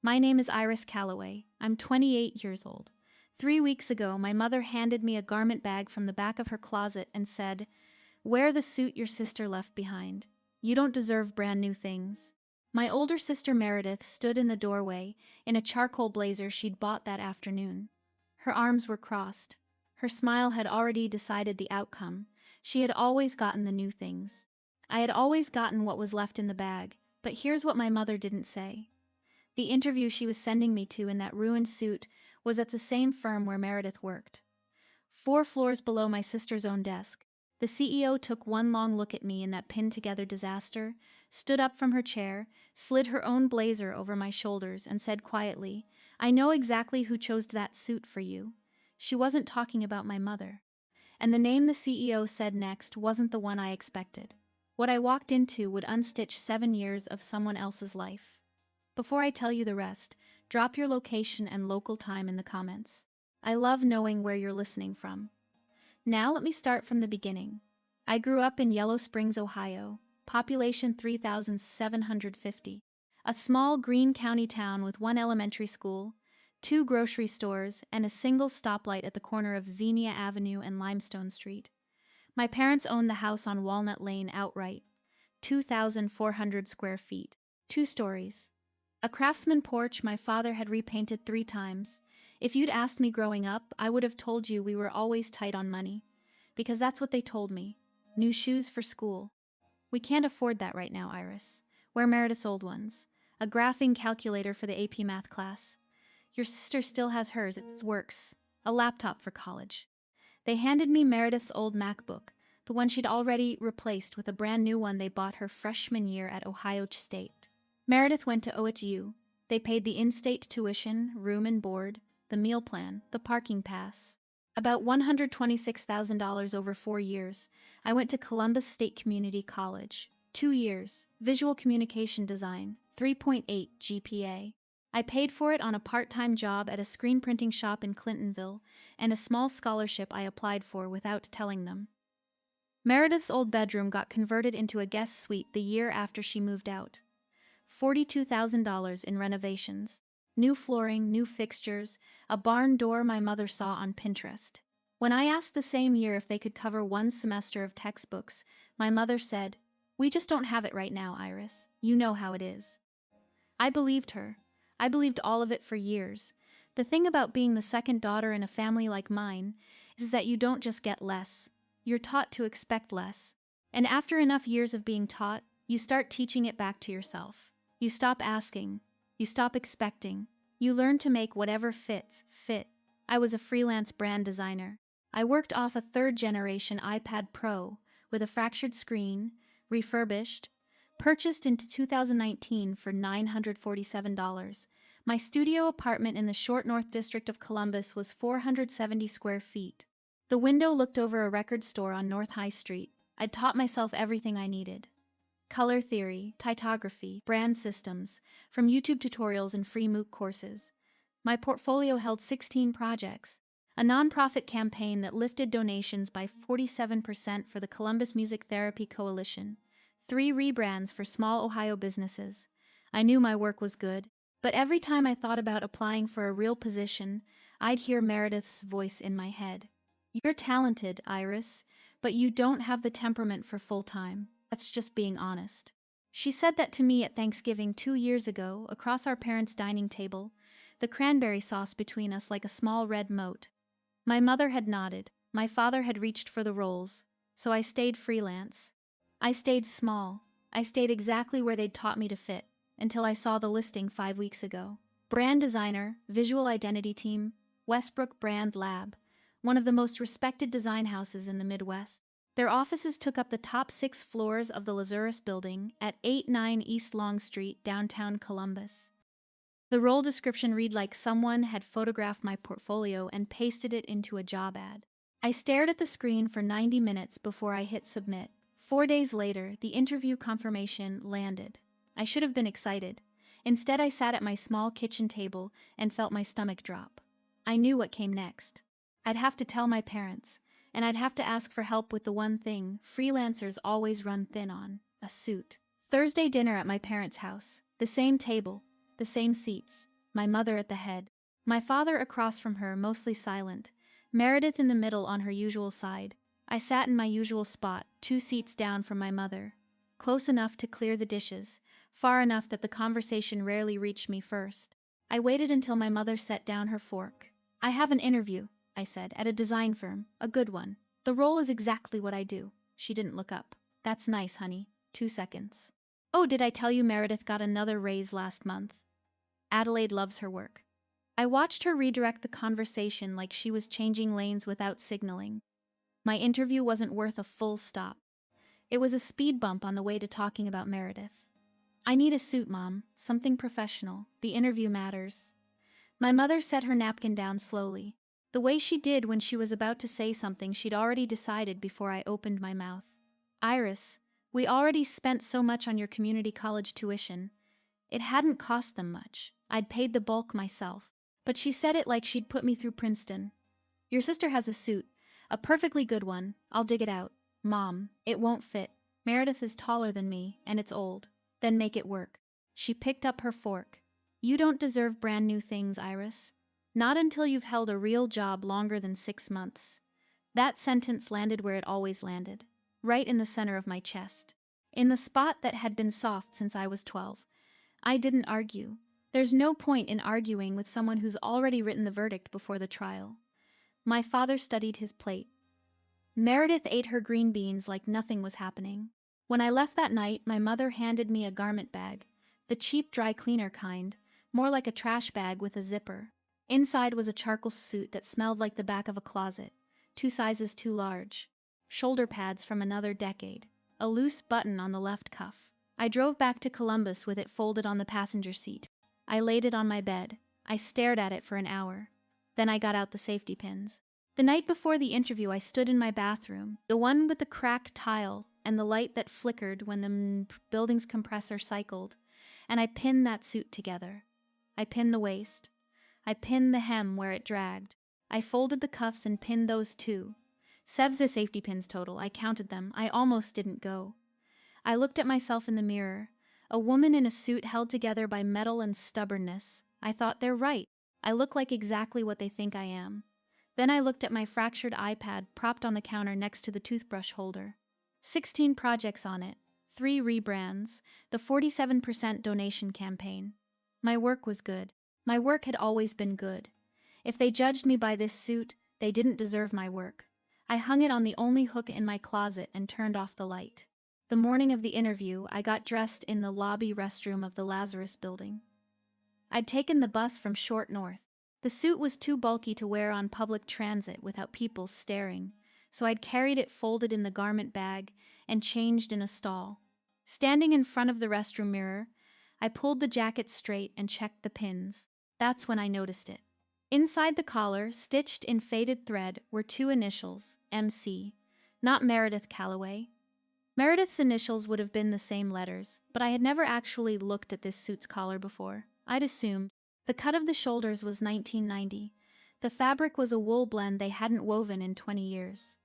My name is Iris Calloway. I'm 28 years old. 3 weeks ago, my mother handed me a garment bag from the back of her closet and said, "Wear the suit your sister left behind. You don't deserve brand new things." My older sister Meredith stood in the doorway in a charcoal blazer she'd bought that afternoon. Her arms were crossed. Her smile had already decided the outcome. She had always gotten the new things. I had always gotten what was left in the bag, but here's what my mother didn't say. The interview she was sending me to in that ruined suit was at the same firm where Meredith worked. 4 floors below my sister's own desk. The CEO took one long look at me in that pinned-together disaster, stood up from her chair, slid her own blazer over my shoulders, and said quietly, "I know exactly who chose that suit for you." She wasn't talking about my mother. And the name the CEO said next wasn't the one I expected. What I walked into would unstitch 7 years of someone else's life. Before I tell you the rest, drop your location and local time in the comments. I love knowing where you're listening from. Now let me start from the beginning. I grew up in Yellow Springs, Ohio, population 3,750. A small Greene County town with one elementary school, 2 grocery stores, and a single stoplight at the corner of Xenia Avenue and Limestone Street. My parents owned the house on Walnut Lane outright, 2,400 square feet, 2 stories. A craftsman porch my father had repainted 3 times. If you'd asked me growing up, I would have told you we were always tight on money. Because that's what they told me. New shoes for school. We can't afford that right now, Iris. Wear Meredith's old ones. A graphing calculator for the AP math class. Your sister still has hers, it works. A laptop for college. They handed me Meredith's old MacBook, the one she'd already replaced with a brand new one they bought her freshman year at Ohio State. Meredith went to OHU. They paid the in-state tuition, room and board, the meal plan, the parking pass. About $126,000 over 4 years. I went to Columbus State Community College. 2 years. Visual communication design. 3.8 GPA. I paid for it on a part-time job at a screen printing shop in Clintonville and a small scholarship I applied for without telling them. Meredith's old bedroom got converted into a guest suite the year after she moved out. $42,000 in renovations. New flooring, new fixtures, a barn door my mother saw on Pinterest. When I asked the same year if they could cover 1 semester of textbooks, my mother said, "We just don't have it right now, Iris. You know how it is." I believed her. I believed all of it for years. The thing about being the second daughter in a family like mine is that you don't just get less. You're taught to expect less. And after enough years of being taught, you start teaching it back to yourself. You stop asking. You stop expecting. You learn to make whatever fits, fit. I was a freelance brand designer. I worked off a 3rd-generation iPad Pro with a fractured screen, refurbished, purchased in 2019 for $947. My studio apartment in the short North District of Columbus was 470 square feet. The window looked over a record store on North High Street. I'd taught myself everything I needed. Color theory, typography, brand systems, from YouTube tutorials and free MOOC courses. My portfolio held 16 projects. A nonprofit campaign that lifted donations by 47% for the Columbus Music Therapy Coalition. 3 rebrands for small Ohio businesses. I knew my work was good, but every time I thought about applying for a real position, I'd hear Meredith's voice in my head. "You're talented, Iris, but you don't have the temperament for full-time. That's just being honest." She said that to me at Thanksgiving 2 years ago, across our parents' dining table, the cranberry sauce between us like a small red moat. My mother had nodded. My father had reached for the roles, so I stayed freelance. I stayed small. I stayed exactly where they'd taught me to fit, until I saw the listing 5 weeks ago. Brand designer, visual identity team, Westbrook Brand Lab, one of the most respected design houses in the Midwest. Their offices took up the top 6 floors of the Lazarus building at 89 East Long Street, downtown Columbus. The role description read like someone had photographed my portfolio and pasted it into a job ad. I stared at the screen for 90 minutes before I hit submit. 4 days later, the interview confirmation landed. I should have been excited. Instead, I sat at my small kitchen table and felt my stomach drop. I knew what came next. I'd have to tell my parents, and I'd have to ask for help with the one thing freelancers always run thin on: a suit. Thursday dinner at my parents' house. The same table, the same seats, my mother at the head, my father across from her, mostly silent, Meredith in the middle on her usual side. I sat in my usual spot, 2 seats down from my mother, close enough to clear the dishes, far enough that the conversation rarely reached me first. I waited until my mother set down her fork. "I have an interview," I said, "at a design firm, a good one. The role is exactly what I do." She didn't look up. "That's nice, honey." 2 seconds. "Oh, did I tell you Meredith got another raise last month? Adelaide loves her work." I watched her redirect the conversation like she was changing lanes without signaling. My interview wasn't worth a full stop. It was a speed bump on the way to talking about Meredith. "I need a suit, Mom. Something professional. The interview matters." My mother set her napkin down slowly, the way she did when she was about to say something she'd already decided before I opened my mouth. "Iris, we already spent so much on your community college tuition. It hadn't cost them much. I'd paid the bulk myself. But she said it like she'd put me through Princeton. Your sister has a suit. A perfectly good one. I'll dig it out. Mom, it won't fit. Meredith is taller than me, and it's old. Then make it work." She picked up her fork. "You don't deserve brand new things, Iris. Not until you've held a real job longer than 6 months." That sentence landed where it always landed, right in the center of my chest, in the spot that had been soft since I was 12. I didn't argue. There's no point in arguing with someone who's already written the verdict before the trial. My father studied his plate. Meredith ate her green beans like nothing was happening. When I left that night, my mother handed me a garment bag, the cheap dry cleaner kind, more like a trash bag with a zipper. Inside was a charcoal suit that smelled like the back of a closet, 2 sizes too large, shoulder pads from another decade, a loose button on the left cuff. I drove back to Columbus with it folded on the passenger seat. I laid it on my bed. I stared at it for an hour. Then I got out the safety pins. The night before the interview, I stood in my bathroom, the one with the cracked tile and the light that flickered when the building's compressor cycled, and I pinned that suit together. I pinned the waist. I pinned the hem where it dragged. I folded the cuffs and pinned those too. 7 safety pins total. I counted them. I almost didn't go. I looked at myself in the mirror, a woman in a suit held together by metal and stubbornness. I thought, they're right. I look like exactly what they think I am. Then I looked at my fractured iPad propped on the counter next to the toothbrush holder. 16 projects on it, 3 rebrands, the 47% donation campaign. My work was good. My work had always been good. If they judged me by this suit, they didn't deserve my work. I hung it on the only hook in my closet and turned off the light. The morning of the interview, I got dressed in the lobby restroom of the Lazarus building. I'd taken the bus from Short North. The suit was too bulky to wear on public transit without people staring, so I'd carried it folded in the garment bag and changed in a stall. Standing in front of the restroom mirror, I pulled the jacket straight and checked the pins. That's when I noticed it. Inside the collar, stitched in faded thread, were 2 initials, MC, not Meredith Calloway. Meredith's initials would have been the same letters, but I had never actually looked at this suit's collar before. I'd assumed. The cut of the shoulders was 1990. The fabric was a wool blend they hadn't woven in 20 years.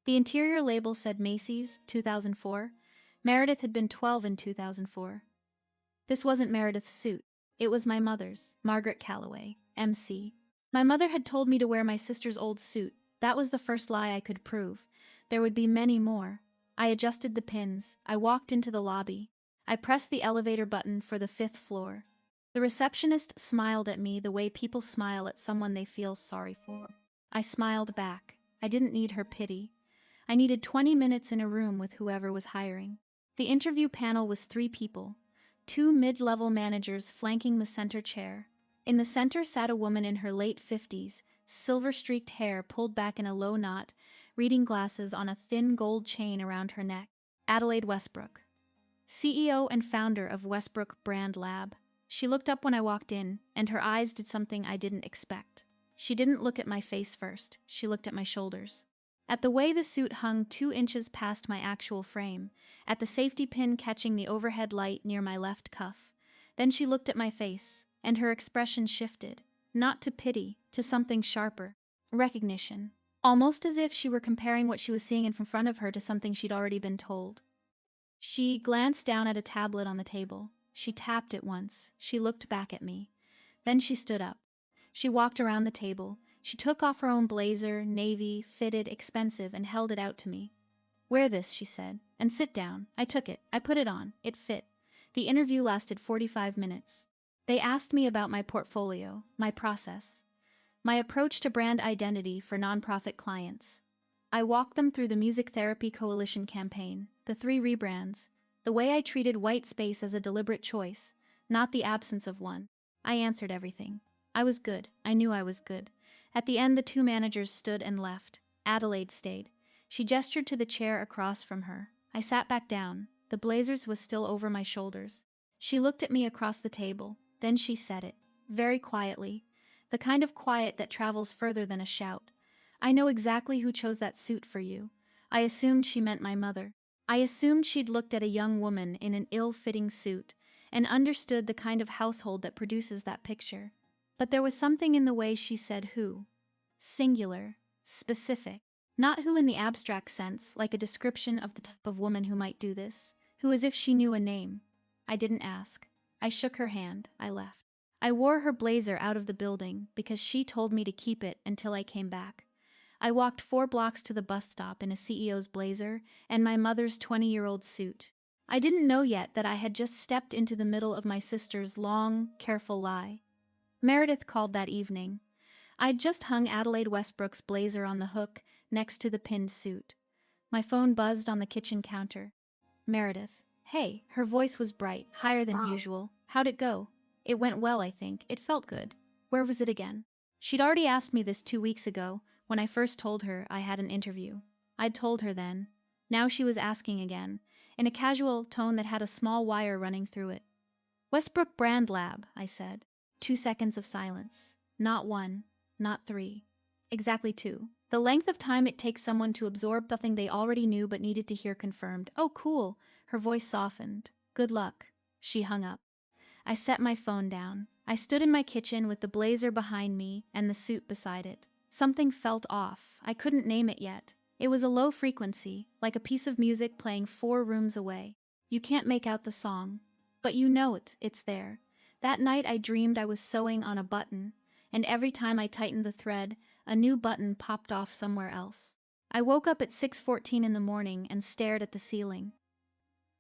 The interior label said Macy's, 2004. Meredith had been 12 in 2004. This wasn't Meredith's suit. It was my mother's, Margaret Calloway, MC. My mother had told me to wear my sister's old suit. That was the first lie I could prove. There would be many more. I adjusted the pins. I walked into the lobby. I pressed the elevator button for the 5th floor. The receptionist smiled at me the way people smile at someone they feel sorry for. I smiled back. I didn't need her pity. I needed 20 minutes in a room with whoever was hiring. The interview panel was 3 people, 2 mid-level managers flanking the center chair. In the center sat a woman in her late 50s, silver-streaked hair pulled back in a low knot, reading glasses on a thin gold chain around her neck. Adelaide Westbrook, CEO and founder of Westbrook Brand Lab. She looked up when I walked in, and her eyes did something I didn't expect. She didn't look at my face first. She looked at my shoulders. At the way the suit hung 2 inches past my actual frame, at the safety pin catching the overhead light near my left cuff. Then she looked at my face, and her expression shifted, not to pity, to something sharper. Recognition. Almost as if she were comparing what she was seeing in front of her to something she'd already been told. She glanced down at a tablet on the table. She tapped it once. She looked back at me. Then she stood up. She walked around the table. She took off her own blazer, navy, fitted, expensive, and held it out to me. "Wear this," she said, "and sit down." I took it. I put it on. It fit. The interview lasted 45 minutes. They asked me about my portfolio, my process, my approach to brand identity for nonprofit clients. I walked them through the Music Therapy Coalition campaign, the 3 rebrands, the way I treated white space as a deliberate choice, not the absence of one. I answered everything. I was good. I knew I was good. At the end, the 2 managers stood and left. Adelaide stayed. She gestured to the chair across from her. I sat back down. The blazers was still over my shoulders. She looked at me across the table. Then she said it, very quietly, the kind of quiet that travels further than a shout. "I know exactly who chose that suit for you." I assumed she meant my mother. I assumed she'd looked at a young woman in an ill-fitting suit and understood the kind of household that produces that picture. But there was something in the way she said who. Singular, specific. Not who in the abstract sense, like a description of the type of woman who might do this, who as if she knew a name. I didn't ask. I shook her hand. I left. I wore her blazer out of the building because she told me to keep it until I came back. I walked 4 blocks to the bus stop in a CEO's blazer and my mother's 20-year-old suit. I didn't know yet that I had just stepped into the middle of my sister's long, careful lie. Meredith called that evening. I'd just hung Adelaide Westbrook's blazer on the hook next to the pinned suit. My phone buzzed on the kitchen counter. "Meredith." "Hey." Her voice was bright, higher than usual. "How'd it go?" "It went well, I think. It felt good." "Where was it again?" She'd already asked me this 2 weeks ago, when I first told her I had an interview. I'd told her then. Now she was asking again, in a casual tone that had a small wire running through it. "Westbrook Brand Lab," I said. 2 seconds of silence. Not 1, not 3. Exactly 2. The length of time it takes someone to absorb something they already knew but needed to hear confirmed. "Oh, cool." Her voice softened. "Good luck." She hung up. I set my phone down. I stood in my kitchen with the blazer behind me and the suit beside it. Something felt off. I couldn't name it yet. It was a low frequency, like a piece of music playing 4 rooms away. You can't make out the song, but you know it's there. That night I dreamed I was sewing on a button, and every time I tightened the thread, a new button popped off somewhere else. I woke up at 6:14 in the morning and stared at the ceiling.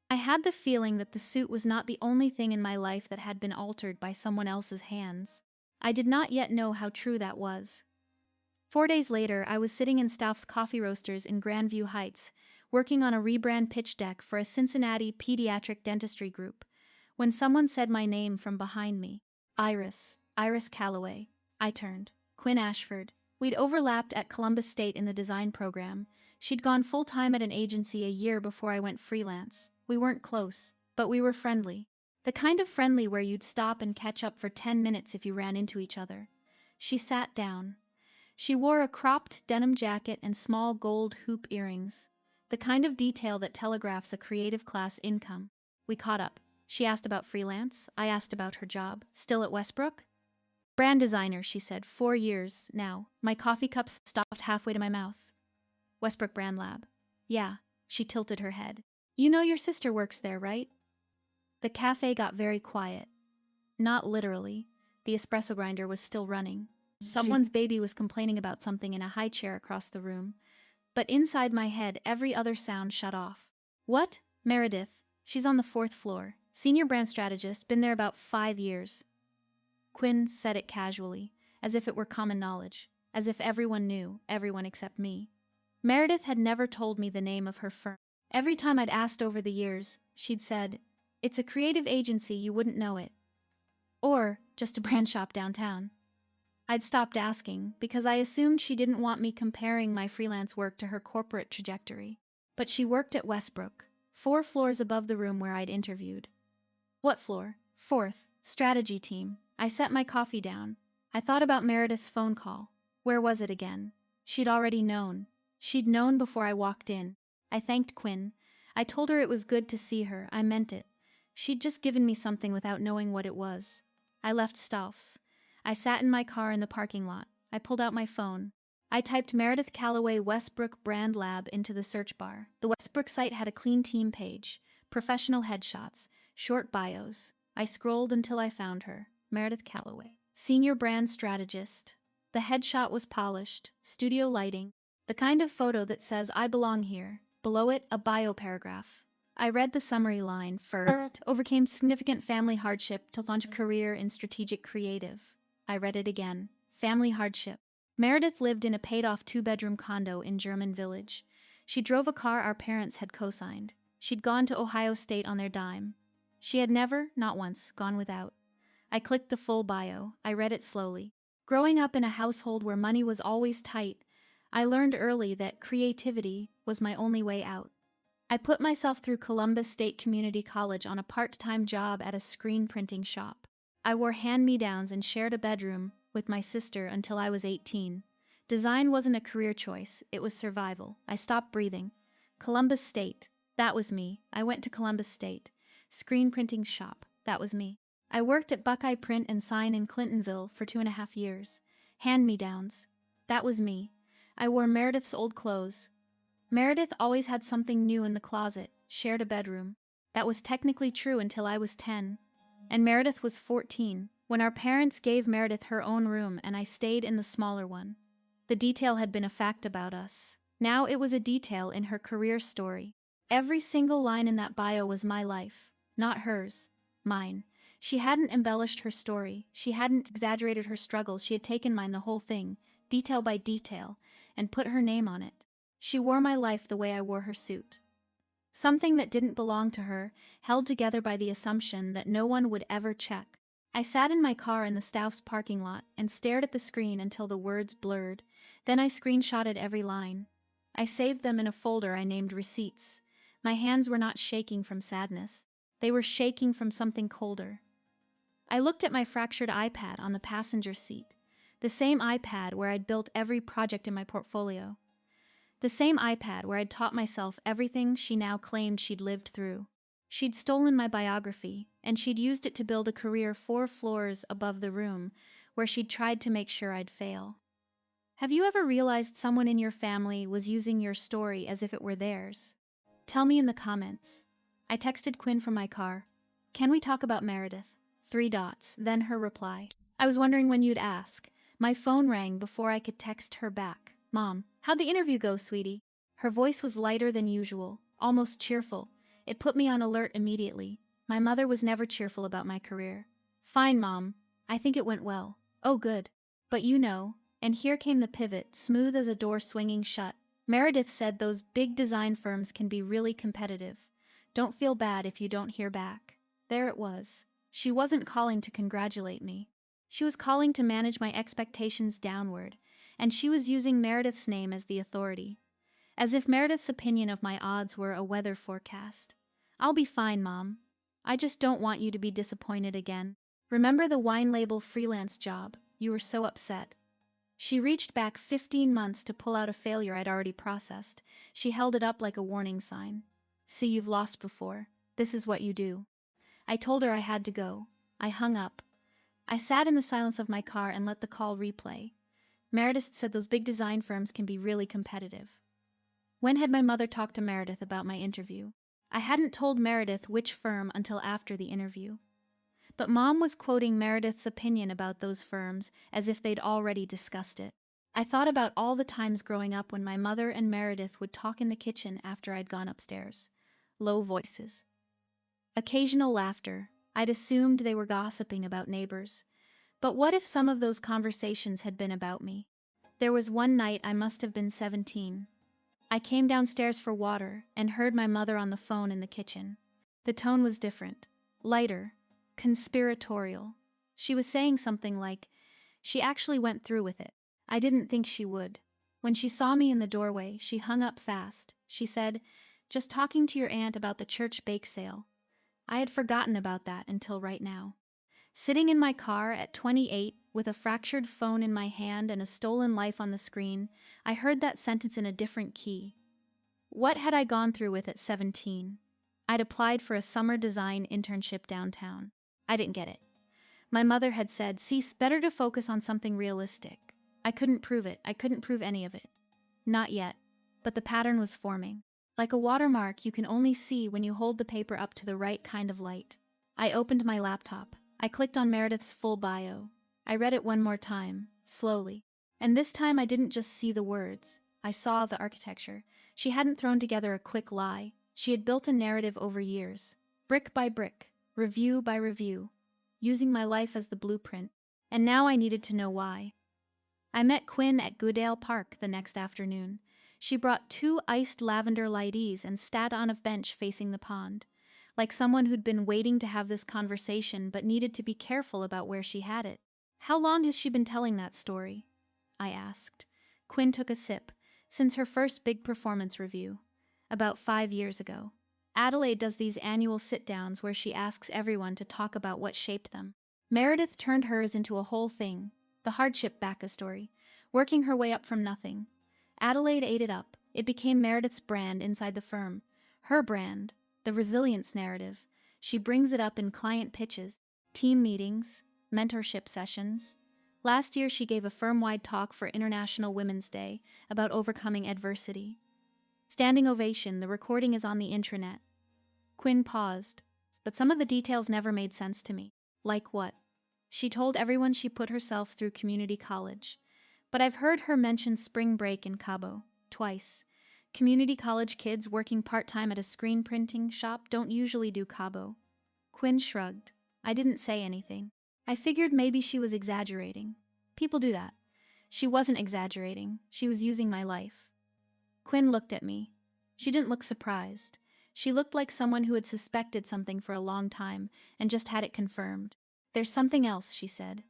I had the feeling that the suit was not the only thing in my life that had been altered by someone else's hands. I did not yet know how true that was. 4 days later, I was sitting in Stauf's Coffee Roasters in Grandview Heights, working on a rebrand pitch deck for a Cincinnati pediatric dentistry group, when someone said my name from behind me. Iris Calloway. I turned. Quinn Ashford. We'd overlapped at Columbus State in the design program. She'd gone full-time at an agency a year before I went freelance. We weren't close, but we were friendly. The kind of friendly where you'd stop and catch up for 10 minutes if you ran into each other. She sat down. She wore a cropped denim jacket and small gold hoop earrings, the kind of detail that telegraphs a creative class income. We caught up. She asked about freelance. I asked about her job. "Still at Westbrook?" "Brand designer," she said. 4 years now. My coffee cup stopped halfway to my mouth. "Westbrook Brand Lab." "Yeah." She tilted her head. "You know your sister works there, right?" The cafe got very quiet. Not literally. The espresso grinder was still running. Someone's baby was complaining about something in a high chair across the room. But inside my head, every other sound shut off. "What?" "Meredith. She's on the 4th floor. Senior brand strategist, been there about 5 years. Quinn said it casually, as if it were common knowledge, as if everyone knew, everyone except me. Meredith had never told me the name of her firm. Every time I'd asked over the years, she'd said, "It's a creative agency, you wouldn't know it." Or, "Just a brand shop downtown." I'd stopped asking, because I assumed she didn't want me comparing my freelance work to her corporate trajectory. But she worked at Westbrook, 4 floors above the room where I'd interviewed. "What floor?" "4th, strategy team." I set my coffee down. I thought about Meredith's phone call. Where was it again? She'd already known. She'd known before I walked in. I thanked Quinn. I told her it was good to see her. I meant it. She'd just given me something without knowing what it was. I left Stauf's. I sat in my car in the parking lot. I pulled out my phone. I typed Meredith Calloway Westbrook Brand Lab into the search bar. The Westbrook site had a clean team page, professional headshots, short bios. I scrolled until I found her, Meredith Calloway. Senior brand strategist. The headshot was polished, studio lighting, the kind of photo that says I belong here. Below it, a bio paragraph. I read the summary line first, overcame significant family hardship to launch a career in strategic creative. I read it again. Family hardship. Meredith lived in a paid-off 2-bedroom condo in German Village. She drove a car our parents had co-signed. She'd gone to Ohio State on their dime. She had never, not once, gone without. I clicked the full bio. I read it slowly. Growing up in a household where money was always tight, I learned early that creativity was my only way out. I put myself through Columbus State Community College on a part-time job at a screen printing shop. I wore hand-me-downs and shared a bedroom with my sister until I was 18. Design wasn't a career choice, it was survival. I stopped breathing. Columbus State, that was me. I went to Columbus State. Screen printing shop, that was me. I worked at Buckeye Print and Sign in Clintonville for 2.5 years. Hand-me-downs, that was me. I wore Meredith's old clothes. Meredith always had something new in the closet, shared a bedroom. That was technically true until I was 10. And Meredith was 14, when our parents gave Meredith her own room and I stayed in the smaller one. The detail had been a fact about us. Now it was a detail in her career story. Every single line in that bio was my life, not hers, mine. She hadn't embellished her story. She hadn't exaggerated her struggles. She had taken mine, the whole thing, detail by detail, and put her name on it. She wore my life the way I wore her suit. Something that didn't belong to her, held together by the assumption that no one would ever check. I sat in my car in the Stouff's parking lot and stared at the screen until the words blurred. Then I screenshotted every line. I saved them in a folder I named Receipts. My hands were not shaking from sadness. They were shaking from something colder. I looked at my fractured iPad on the passenger seat, the same iPad where I'd built every project in my portfolio. The same iPad where I'd taught myself everything she now claimed she'd lived through. She'd stolen my biography, and she'd used it to build a career 4 floors above the room where she'd tried to make sure I'd fail. Have you ever realized someone in your family was using your story as if it were theirs? Tell me in the comments. I texted Quinn from my car. Can we talk about Meredith? 3 dots, then her reply. I was wondering when you'd ask. My phone rang before I could text her back. Mom, how'd the interview go, sweetie? Her voice was lighter than usual, almost cheerful. It put me on alert immediately. My mother was never cheerful about my career. Fine, Mom. I think it went well. Oh, good. But you know, and here came the pivot, smooth as a door swinging shut. Meredith said those big design firms can be really competitive. Don't feel bad if you don't hear back. There it was. She wasn't calling to congratulate me. She was calling to manage my expectations downward, and she was using Meredith's name as the authority. As if Meredith's opinion of my odds were a weather forecast. I'll be fine, Mom. I just don't want you to be disappointed again. Remember the wine label freelance job? You were so upset. She reached back 15 months to pull out a failure I'd already processed. She held it up like a warning sign. See, you've lost before. This is what you do. I told her I had to go. I hung up. I sat in the silence of my car and let the call replay. Meredith said those big design firms can be really competitive. When had my mother talked to Meredith about my interview? I hadn't told Meredith which firm until after the interview. But Mom was quoting Meredith's opinion about those firms as if they'd already discussed it. I thought about all the times growing up when my mother and Meredith would talk in the kitchen after I'd gone upstairs. Low voices. Occasional laughter. I'd assumed they were gossiping about neighbors. But what if some of those conversations had been about me? There was one night I must have been 17. I came downstairs for water and heard my mother on the phone in the kitchen. The tone was different, lighter, conspiratorial. She was saying something like, she actually went through with it. I didn't think she would. When she saw me in the doorway, she hung up fast. She said, just talking to your aunt about the church bake sale. I had forgotten about that until right now. Sitting in my car at 28, with a fractured phone in my hand and a stolen life on the screen, I heard that sentence in a different key. What had I gone through with at 17? I'd applied for a summer design internship downtown. I didn't get it. My mother had said, "Cease, better to focus on something realistic." I couldn't prove it. I couldn't prove any of it. Not yet. But the pattern was forming. Like a watermark you can only see when you hold the paper up to the right kind of light. I opened my laptop. I clicked on Meredith's full bio. I read it one more time, slowly. And this time I didn't just see the words. I saw the architecture. She hadn't thrown together a quick lie. She had built a narrative over years, brick by brick, review by review, using my life as the blueprint. And now I needed to know why. I met Quinn at Goodale Park the next afternoon. She brought 2 iced lavender lighties and sat on a bench facing the pond, like someone who'd been waiting to have this conversation but needed to be careful about where she had it. How long has she been telling that story? I asked. Quinn took a sip. Since her first big performance review. About 5 years ago. Adelaide does these annual sit-downs where she asks everyone to talk about what shaped them. Meredith turned hers into a whole thing, the hardship backstory, working her way up from nothing. Adelaide ate it up. It became Meredith's brand inside the firm. Her brand, the resilience narrative. She brings it up in client pitches, team meetings, mentorship sessions. Last year she gave a firm-wide talk for International Women's Day about overcoming adversity. Standing ovation, the recording is on the intranet. Quinn paused, but some of the details never made sense to me. Like what? She told everyone she put herself through community college. But I've heard her mention spring break in Cabo, twice. Community college kids working part-time at a screen printing shop don't usually do Cabo. Quinn shrugged. I didn't say anything. I figured maybe she was exaggerating. People do that. She wasn't exaggerating. She was using my life. Quinn looked at me. She didn't look surprised. She looked like someone who had suspected something for a long time and just had it confirmed. There's something else, she said.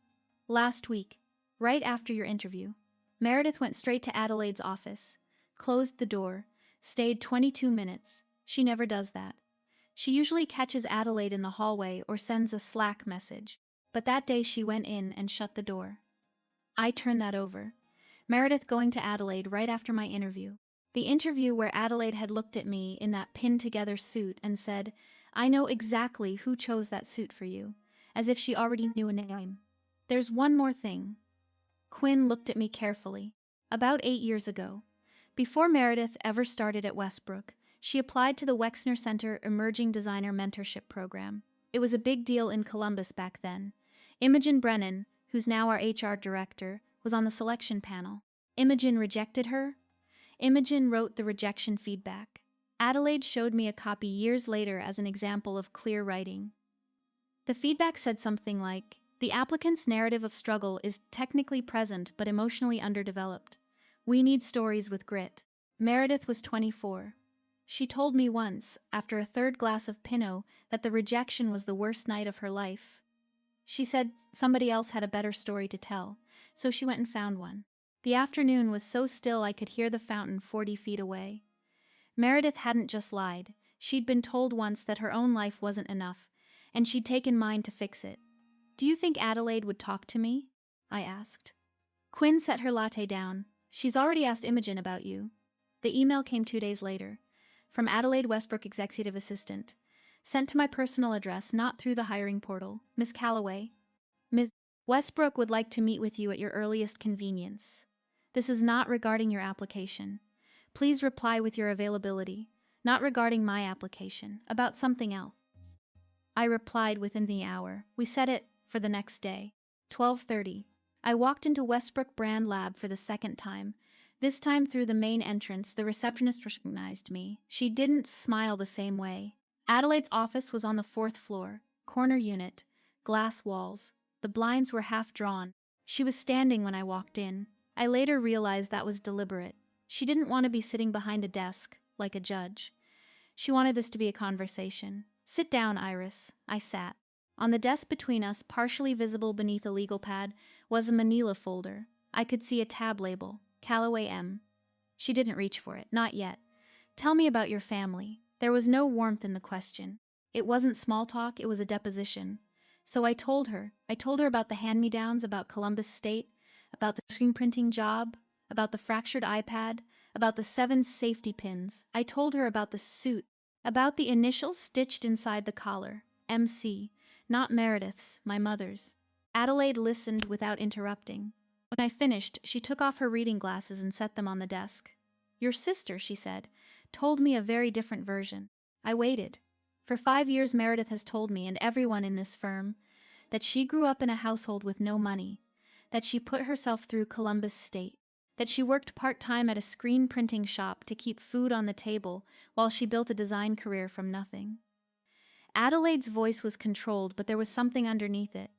Last week, right after your interview, Meredith went straight to Adelaide's office, closed the door, stayed 22 minutes. She never does that. She usually catches Adelaide in the hallway or sends a Slack message. But that day she went in and shut the door. I turned that over. Meredith going to Adelaide right after my interview. The interview where Adelaide had looked at me in that pinned-together suit and said, I know exactly who chose that suit for you, as if she already knew a name. There's one more thing. Quinn looked at me carefully. About 8 years ago, before Meredith ever started at Westbrook, she applied to the Wexner Center Emerging Designer Mentorship Program. It was a big deal in Columbus back then. Imogen Brennan, who's now our HR director, was on the selection panel. Imogen rejected her. Imogen wrote the rejection feedback. Adelaide showed me a copy years later as an example of clear writing. The feedback said something like, the applicant's narrative of struggle is technically present but emotionally underdeveloped. We need stories with grit. Meredith was 24. She told me once, after a 3rd glass of Pinot, that the rejection was the worst night of her life. She said somebody else had a better story to tell, so she went and found one. The afternoon was so still I could hear the fountain 40 feet away. Meredith hadn't just lied. She'd been told once that her own life wasn't enough, and she'd taken mine to fix it. Do you think Adelaide would talk to me? I asked. Quinn set her latte down. She's already asked Imogen about you. The email came 2 days later. From Adelaide Westbrook Executive Assistant. Sent to my personal address, not through the hiring portal. Miss Calloway. Ms. Westbrook would like to meet with you at your earliest convenience. This is not regarding your application. Please reply with your availability. Not regarding my application. About something else. I replied within the hour. We set it for the next day. 12:30. I walked into Westbrook Brand Lab for the second time. This time through the main entrance, the receptionist recognized me. She didn't smile the same way. Adelaide's office was on the 4th floor, corner unit, glass walls. The blinds were half drawn. She was standing when I walked in. I later realized that was deliberate. She didn't want to be sitting behind a desk, like a judge. She wanted this to be a conversation. Sit down, Iris. I sat. On the desk between us, partially visible beneath a legal pad, was a manila folder. I could see a tab label, Calloway M. She didn't reach for it, not yet. Tell me about your family. There was no warmth in the question. It wasn't small talk, it was a deposition. So I told her about the hand-me-downs, about Columbus State, about the screen printing job, about the fractured iPad, about the 7 safety pins. I told her about the suit, about the initials stitched inside the collar, MC, not Meredith's, my mother's. Adelaide listened without interrupting. When I finished, she took off her reading glasses and set them on the desk. Your sister, she said, told me a very different version. I waited. For 5 years Meredith has told me, and everyone in this firm, that she grew up in a household with no money, that she put herself through Columbus State, that she worked part-time at a screen printing shop to keep food on the table while she built a design career from nothing. Adelaide's voice was controlled, but there was something underneath it.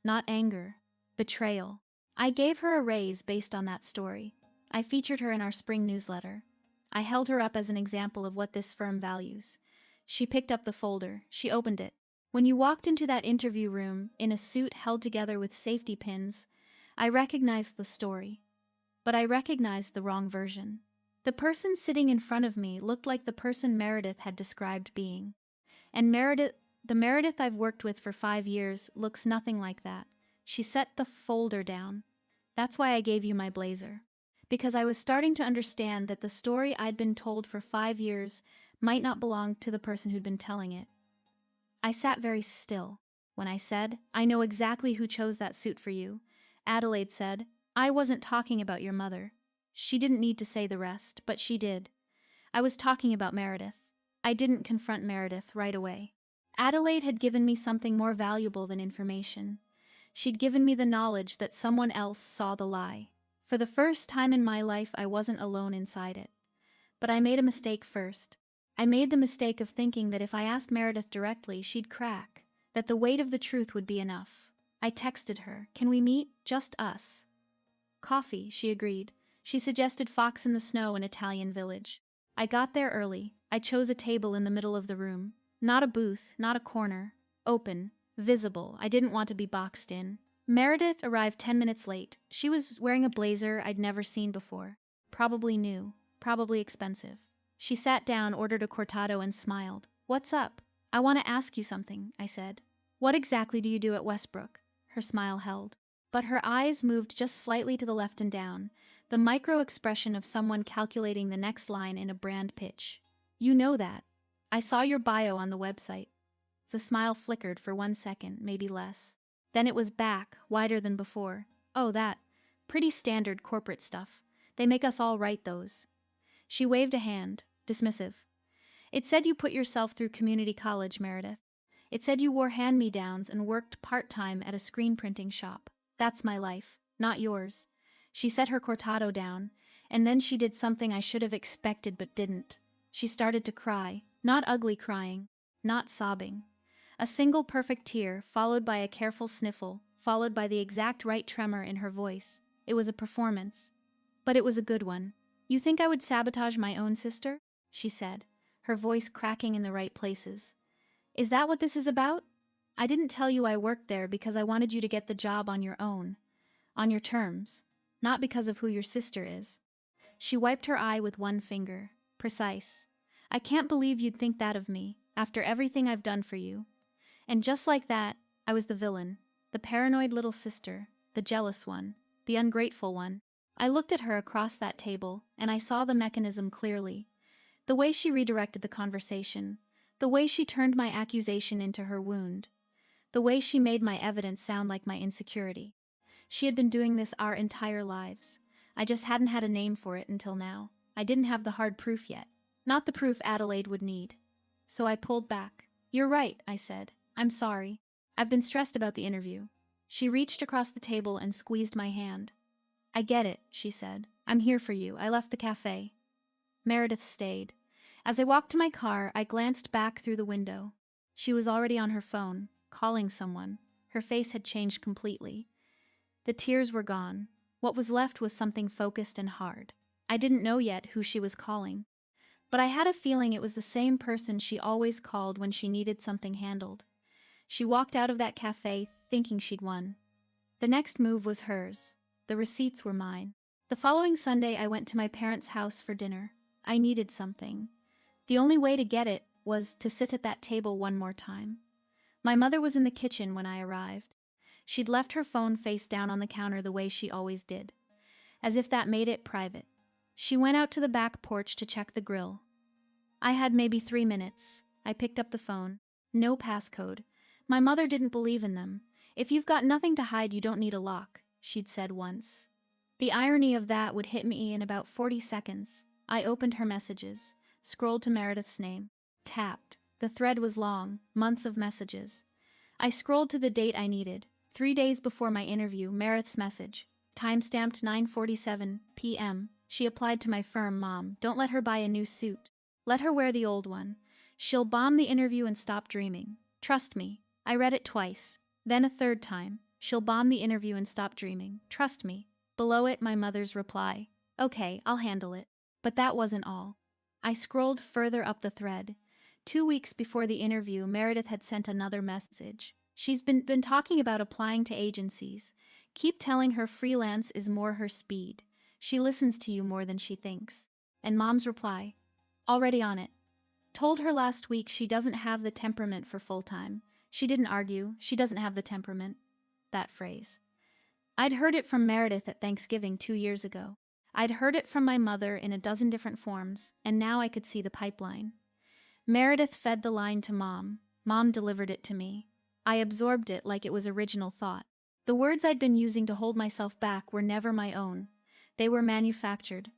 Not anger, betrayal. I gave her a raise based on that story. I featured her in our spring newsletter. I held her up as an example of what this firm values. She picked up the folder. She opened it. When you walked into that interview room, in a suit held together with safety pins, I recognized the story. But I recognized the wrong version. The person sitting in front of me looked like the person Meredith had described being. And the Meredith I've worked with for 5 years looks nothing like that. She set the folder down. That's why I gave you my blazer. Because I was starting to understand that the story I'd been told for 5 years might not belong to the person who'd been telling it. I sat very still. When I said, "I know exactly who chose that suit for you," Adelaide said, "I wasn't talking about your mother." She didn't need to say the rest, but she did. I was talking about Meredith. I didn't confront Meredith right away. Adelaide had given me something more valuable than information. She'd given me the knowledge that someone else saw the lie. For the first time in my life, I wasn't alone inside it. But I made a mistake first. I made the mistake of thinking that if I asked Meredith directly, she'd crack, that the weight of the truth would be enough. I texted her, "Can we meet? Just us." "Coffee," she agreed. She suggested Fox in the Snow, an Italian village. I got there early. I chose a table in the middle of the room. Not a booth, not a corner. Open, visible. I didn't want to be boxed in. Meredith arrived 10 minutes late. She was wearing a blazer I'd never seen before. Probably new. Probably expensive. She sat down, ordered a cortado, and smiled. "What's up?" "I want to ask you something," I said. "What exactly do you do at Westbrook?" Her smile held. But her eyes moved just slightly to the left and down, the micro-expression of someone calculating the next line in a brand pitch. "You know that. I saw your bio on the website." The smile flickered for 1 second, maybe less. Then it was back, wider than before. "Oh, that. Pretty standard corporate stuff. They make us all write those." She waved a hand, dismissive. "It said you put yourself through community college, Meredith. It said you wore hand-me-downs and worked part-time at a screen printing shop. That's my life, not yours." She set her cortado down, and then she did something I should have expected but didn't. She started to cry, not ugly crying, not sobbing. A single perfect tear, followed by a careful sniffle, followed by the exact right tremor in her voice. It was a performance. But it was a good one. "You think I would sabotage my own sister?" she said, her voice cracking in the right places. "Is that what this is about? I didn't tell you I worked there because I wanted you to get the job on your own, on your terms, not because of who your sister is." She wiped her eye with one finger. "Precise. I can't believe you'd think that of me, after everything I've done for you." And just like that, I was the villain, the paranoid little sister, the jealous one, the ungrateful one. I looked at her across that table, and I saw the mechanism clearly. The way she redirected the conversation, the way she turned my accusation into her wound, the way she made my evidence sound like my insecurity. She had been doing this our entire lives. I just hadn't had a name for it until now. I didn't have the hard proof yet. Not the proof Adelaide would need. So I pulled back. "You're right," I said. "I'm sorry. I've been stressed about the interview." She reached across the table and squeezed my hand. "I get it," she said. "I'm here for you. I left the cafe." Meredith stayed. As I walked to my car, I glanced back through the window. She was already on her phone, calling someone. Her face had changed completely. The tears were gone. What was left was something focused and hard. I didn't know yet who she was calling, but I had a feeling it was the same person she always called when she needed something handled. She walked out of that cafe thinking she'd won. The next move was hers. The receipts were mine. The following Sunday, I went to my parents' house for dinner. I needed something. The only way to get it was to sit at that table one more time. My mother was in the kitchen when I arrived. She'd left her phone face down on the counter the way she always did, as if that made it private. She went out to the back porch to check the grill. I had maybe 3 minutes. I picked up the phone. No passcode. My mother didn't believe in them. "If you've got nothing to hide, you don't need a lock," she'd said once. The irony of that would hit me in about 40 seconds. I opened her messages, scrolled to Meredith's name, tapped. The thread was long, months of messages. I scrolled to the date I needed, 3 days before my interview, Meredith's message. Timestamped 9:47 p.m. She applied to my firm, Mom. Don't let her buy a new suit. Let her wear the old one. She'll bomb the interview and stop dreaming. Trust me. I read it twice. Then a third time. She'll bomb the interview and stop dreaming. Trust me. Below it, my mother's reply. Okay, I'll handle it. But that wasn't all. I scrolled further up the thread. 2 weeks before the interview, Meredith had sent another message. She's been talking about applying to agencies. Keep telling her freelance is more her speed. She listens to you more than she thinks. And Mom's reply. Already on it. Told her last week she doesn't have the temperament for full-time. She didn't argue. She doesn't have the temperament. That phrase. I'd heard it from Meredith at Thanksgiving 2 years ago. I'd heard it from my mother in a dozen different forms, and now I could see the pipeline. Meredith fed the line to Mom. Mom delivered it to me. I absorbed it like it was original thought. The words I'd been using to hold myself back were never my own. They were manufactured.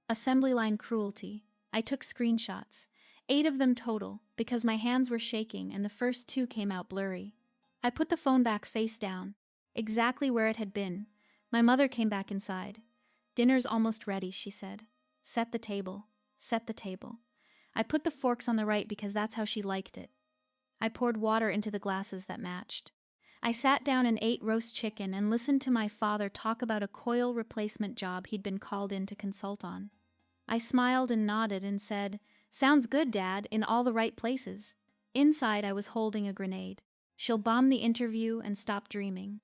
Assembly line cruelty. I took screenshots. 8 of them total, because my hands were shaking and the first 2 came out blurry. I put the phone back face down, exactly where it had been. My mother came back inside. Dinner's almost ready, she said. Set the table. Set the table. I put the forks on the right because that's how she liked it. I poured water into the glasses that matched. I sat down and ate roast chicken and listened to my father talk about a coil replacement job he'd been called in to consult on. I smiled and nodded and said, Sounds good, Dad, in all the right places. Inside, I was holding a grenade. She'll bomb the interview and stop dreaming.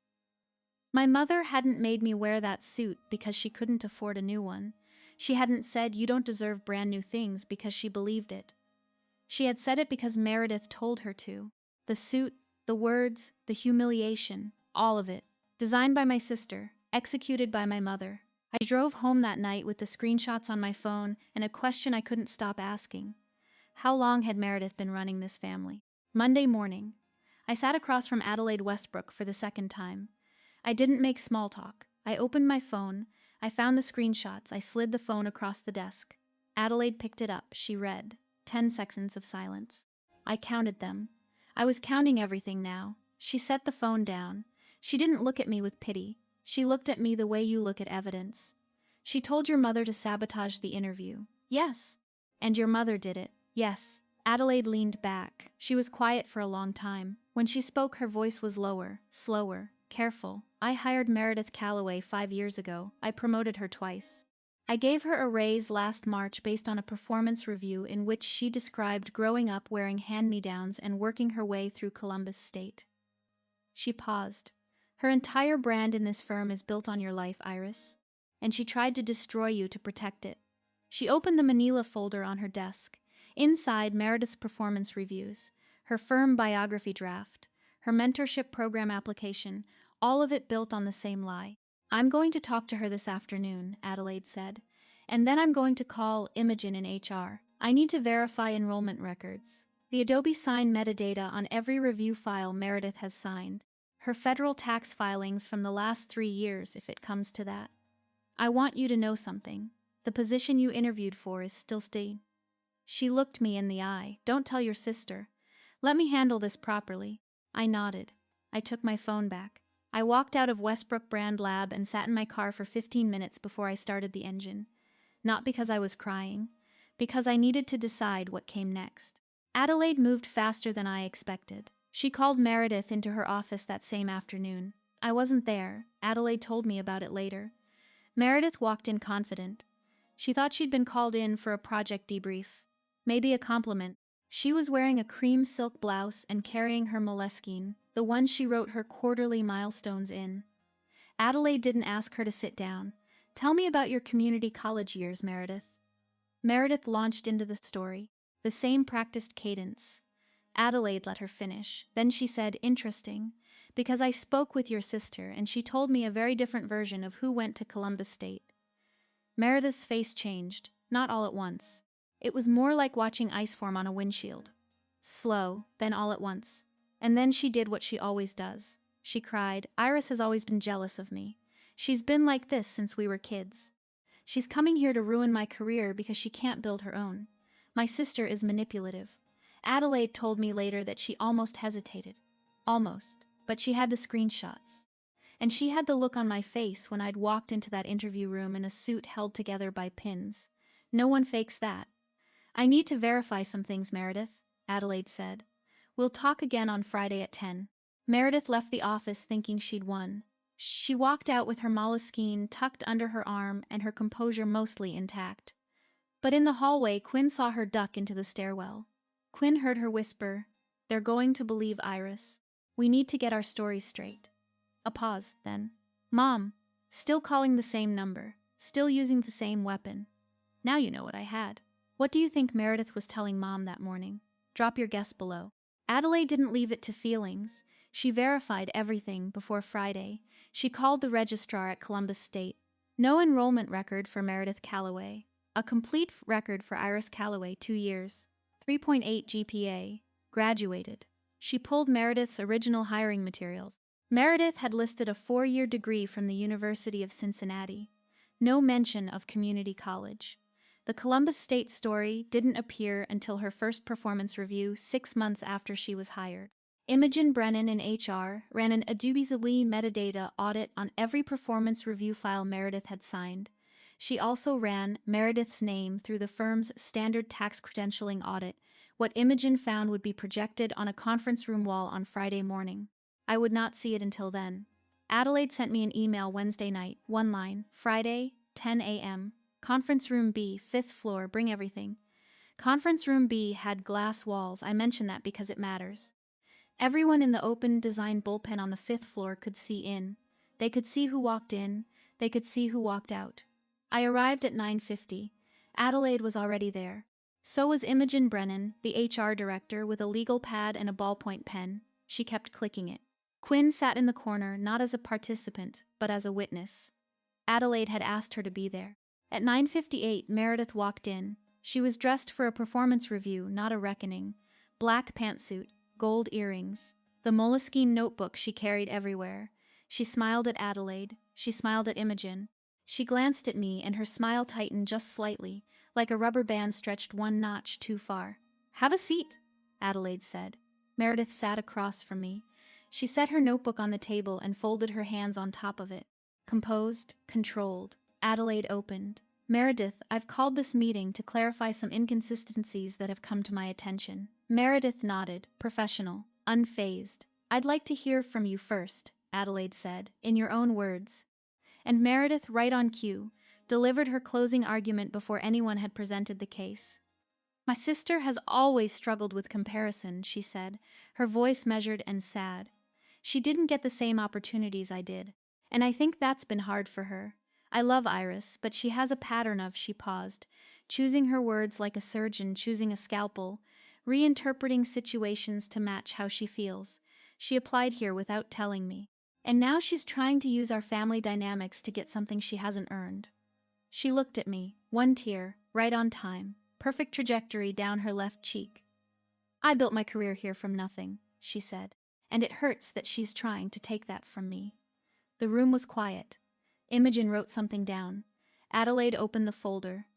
My mother hadn't made me wear that suit because she couldn't afford a new one. She hadn't said you don't deserve brand new things because she believed it. She had said it because Meredith told her to. The suit, the words, the humiliation, all of it. Designed by my sister, executed by my mother. I drove home that night with the screenshots on my phone and a question I couldn't stop asking. How long had Meredith been running this family? Monday morning. I sat across from Adelaide Westbrook for the second time. I didn't make small talk. I opened my phone. I found the screenshots. I slid the phone across the desk. Adelaide picked it up. She read. 10 seconds of silence. I counted them. I was counting everything now. She set the phone down. She didn't look at me with pity. She looked at me the way you look at evidence. She told your mother to sabotage the interview. Yes. And your mother did it. Yes. Adelaide leaned back. She was quiet for a long time. When she spoke, her voice was lower, slower, careful. I hired Meredith Calloway 5 years ago. I promoted her twice. I gave her a raise last March based on a performance review in which she described growing up wearing hand-me-downs and working her way through Columbus State. She paused. Her entire brand in this firm is built on your life, Iris. And she tried to destroy you to protect it. She opened the manila folder on her desk. Inside, Meredith's performance reviews, her firm biography draft, her mentorship program application, all of it built on the same lie. I'm going to talk to her this afternoon, Adelaide said. And then I'm going to call Imogen in HR. I need to verify enrollment records. The Adobe Sign metadata on every review file Meredith has signed. Her federal tax filings from the last 3 years, if it comes to that. I want you to know something. The position you interviewed for is still staying. She looked me in the eye. Don't tell your sister. Let me handle this properly. I nodded. I took my phone back. I walked out of Westbrook Brand Lab and sat in my car for 15 minutes before I started the engine. Not because I was crying, because I needed to decide what came next. Adelaide moved faster than I expected. She called Meredith into her office that same afternoon. I wasn't there. Adelaide told me about it later. Meredith walked in confident. She thought she'd been called in for a project debrief. Maybe a compliment. She was wearing a cream silk blouse and carrying her Moleskine, the one she wrote her quarterly milestones in. Adelaide didn't ask her to sit down. Tell me about your community college years, Meredith. Meredith launched into the story, the same practiced cadence. Adelaide let her finish. Then she said, interesting, because I spoke with your sister and she told me a very different version of who went to Columbus State. Meredith's face changed, not all at once. It was more like watching ice form on a windshield. Slow, then all at once. And then she did what she always does. She cried, Iris has always been jealous of me. She's been like this since we were kids. She's coming here to ruin my career because she can't build her own. My sister is manipulative. Adelaide told me later that she almost hesitated. Almost. But she had the screenshots. And she had the look on my face when I'd walked into that interview room in a suit held together by pins. No one fakes that. I need to verify some things, Meredith, Adelaide said. We'll talk again on Friday at 10. Meredith left the office thinking she'd won. She walked out with her moleskine tucked under her arm and her composure mostly intact. But in the hallway, Quinn saw her duck into the stairwell. Quinn heard her whisper, "They're going to believe Iris. We need to get our stories straight." A pause, then. "Mom, still calling the same number, still using the same weapon. Now you know what I had." What do you think Meredith was telling Mom that morning? Drop your guess below. Adelaide didn't leave it to feelings. She verified everything before Friday. She called the registrar at Columbus State. No enrollment record for Meredith Calloway. A complete record for Iris Calloway, 2 years. 3.8 GPA. Graduated. She pulled Meredith's original hiring materials. Meredith had listed a 4-year degree from the University of Cincinnati. No mention of community college. The Columbus State story didn't appear until her first performance review 6 months after she was hired. Imogen Brennan in HR ran an Adobe metadata audit on every performance review file Meredith had signed. She also ran Meredith's name through the firm's standard tax credentialing audit. What Imogen found would be projected on a conference room wall on Friday morning. I would not see it until then. Adelaide sent me an email Wednesday night, one line, Friday, 10 a.m., Conference Room B, 5th floor, bring everything. Conference Room B had glass walls. I mention that because it matters. Everyone in the open design bullpen on the 5th floor could see in. They could see who walked in. They could see who walked out. I arrived at 9:50. Adelaide was already there. So was Imogen Brennan, the HR director, with a legal pad and a ballpoint pen. She kept clicking it. Quinn sat in the corner, not as a participant, but as a witness. Adelaide had asked her to be there. At 9:58, Meredith walked in. She was dressed for a performance review, not a reckoning. Black pantsuit, gold earrings, the moleskine notebook she carried everywhere. She smiled at Adelaide. She smiled at Imogen. She glanced at me, and her smile tightened just slightly, like a rubber band stretched one notch too far. "Have a seat," Adelaide said. Meredith sat across from me. She set her notebook on the table and folded her hands on top of it. Composed, controlled. Adelaide opened. "Meredith, I've called this meeting to clarify some inconsistencies that have come to my attention." Meredith nodded, professional, unfazed. "I'd like to hear from you first," Adelaide said, "in your own words." And Meredith, right on cue, delivered her closing argument before anyone had presented the case. "My sister has always struggled with comparison," she said, her voice measured and sad. "She didn't get the same opportunities I did, and I think that's been hard for her. I love Iris, but she has a pattern of," she paused, choosing her words like a surgeon choosing a scalpel, reinterpreting situations to match how she feels. She applied here without telling me. And now she's trying to use our family dynamics to get something she hasn't earned. She looked at me, one tear, right on time, perfect trajectory down her left cheek. "I built my career here from nothing," she said, "and it hurts that she's trying to take that from me." The room was quiet. Imogen wrote something down. Adelaide opened the folder.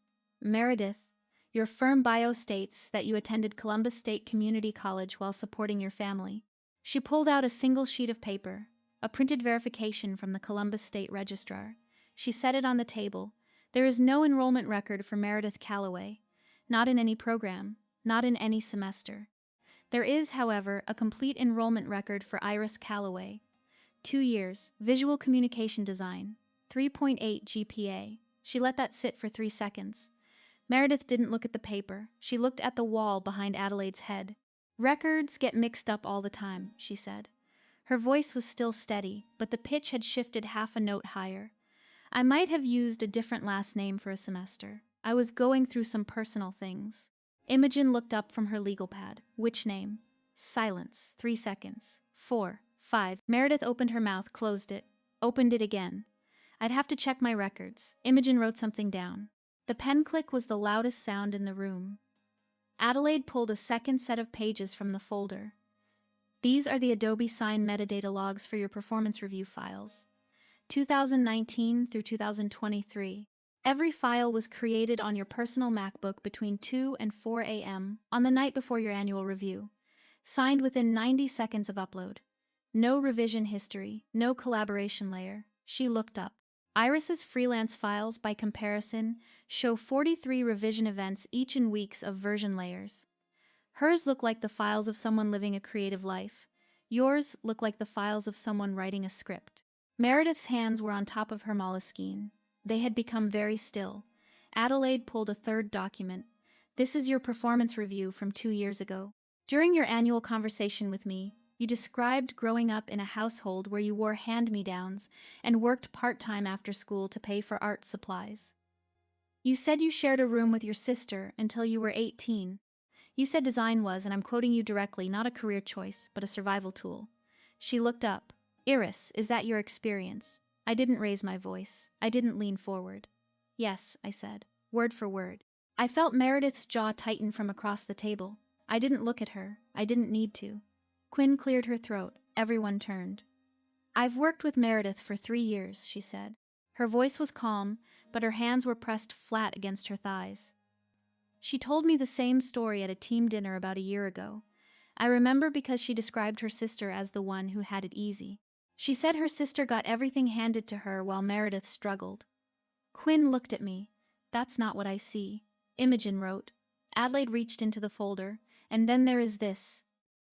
"Meredith, your firm bio states that you attended Columbus State Community College while supporting your family." She pulled out a single sheet of paper, a printed verification from the Columbus State Registrar. She set it on the table. "There is no enrollment record for Meredith Calloway, not in any program, not in any semester. There is, however, a complete enrollment record for Iris Calloway. 2 years, visual communication design, 3.8 GPA. She let that sit for 3 seconds. Meredith didn't look at the paper. She looked at the wall behind Adelaide's head. "Records get mixed up all the time," she said. Her voice was still steady, but the pitch had shifted half a note higher. "I might have used a different last name for a semester. I was going through some personal things." Imogen looked up from her legal pad. "Which name?" Silence. 3 seconds. 4, 5. Meredith opened her mouth, closed it, opened it again. "I'd have to check my records." Imogen wrote something down. The pen click was the loudest sound in the room. Adelaide pulled a second set of pages from the folder. "These are the Adobe Sign metadata logs for your performance review files. 2019 through 2023. Every file was created on your personal MacBook between 2 and 4 a.m. on the night before your annual review. Signed within 90 seconds of upload. No revision history, no collaboration layer. She looked up. Iris's freelance files, by comparison, show 43 revision events, each in weeks of version layers. Hers look like the files of someone living a creative life. Yours look like the files of someone writing a script. Meredith's hands were on top of her moleskine. They had become very still. Adelaide pulled a third document. This is your performance review from 2 years ago. During your annual conversation with me, you described growing up in a household where you wore hand-me-downs and worked part-time after school to pay for art supplies. You said you shared a room with your sister until you were 18. You said design was, and I'm quoting you directly, not a career choice, but a survival tool. She looked up. Iris, is that your experience? I didn't raise my voice. I didn't lean forward. Yes, I said, word for word. I felt Meredith's jaw tighten from across the table. I didn't look at her. I didn't need to. Quinn cleared her throat. Everyone turned. I've worked with Meredith for 3 years, she said. Her voice was calm, but her hands were pressed flat against her thighs. She told me the same story at a team dinner about a year ago. I remember because she described her sister as the one who had it easy. She said her sister got everything handed to her while Meredith struggled. Quinn looked at me. That's not what I see. Imogen wrote. Adelaide reached into the folder. And then there is this.